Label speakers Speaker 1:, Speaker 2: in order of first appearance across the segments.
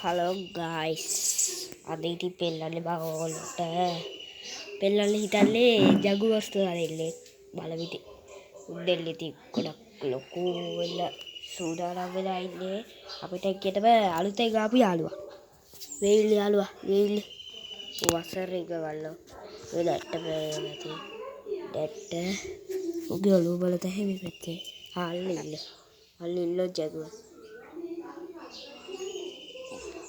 Speaker 1: Hello guys. අද ඉතින් පෙන්නන්නේ බා ඔයාලට. පෙන්නන්න හිතන්නේ ජගු වස්තු හරිල්ලේ බලවිටි. උඩෙල්ල ඉතින් ගොඩක් ලොකු වෙලා සූදානම් වෙලා ඉන්නේ. අපිට එක්කටම අලුතෙන් ආපු යාළුවා. වෙයිල් යාළුවා වෙයිල්. වසර එක ගල්ලා. ඔය දැට්ට නැති. දැට්ට. ඔගේ ඔළුව බලත හැමි පැත්තේ. අල්ල ඉල්ල ජගුවා.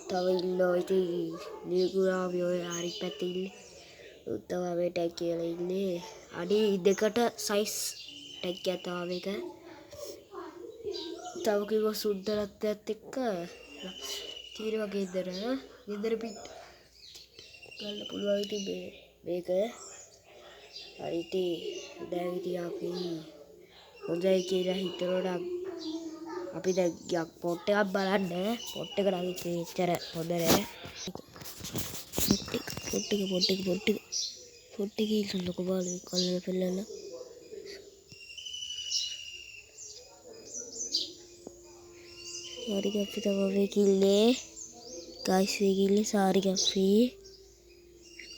Speaker 1: තව ඉන්නෝ ඉතින් නිකුරාවි ඔය හරි පැත්තේ ඉන්නේ. උත්තම මේ ටැග් කියලා ඉන්නේ. අඩි 2කට සයිස් ටැග් එක තාව එක. තව කිව්ව සුන්දරත්වයත් එක්ක තියෙනවා ගෙදර පිට ගන්න පුළුවන් ඉතින් මේක හරි ඉතින් දැන් ඉතින් අපි හොඳයි කියලා හිතනවා අපි දැන් පොට් එකක් බලන්න පොට් එක නම් ඉතින් හොඳ නෑ පොට් එක ඉල්ලන්නකො බලන්න කල්ලා පෙන්නන්න සාරි කැප්පි තමයි කිල්ලේ ගයිස් මේ කිල්ලේ සාරි කැප්පි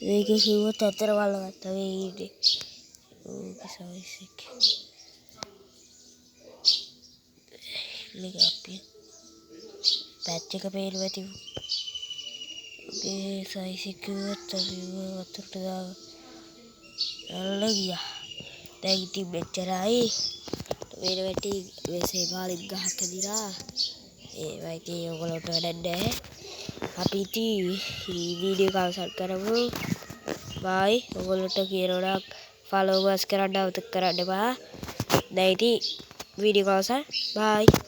Speaker 1: මේකේ කිව්වොත් ඇතර බලගත්ත මේ ඉන්නේ ඕකේ සයිස් එක අපි පැච් එක පේනවා ඇති ඔගේ සයිස් එක කිව්වොත් අපි වතුරට දාලා ගියා දැන් ඉතින් මෙච්චරයි වෙන වැටි වෙසේ ගාලික් ගහක දිලා ඒවා ඉතින් ඔයගොල්ලන්ට වැඩක් නැහැ අපි ඉතින් වීඩියෝ එක අවසන් කරමු බයි ඔයගොල්ලන්ට කියනවා ෆලෝවර්ස් කරන්න අමතක කරන්න එපා දැන් ඉතින් වීඩියෝ එක අවසන් බයි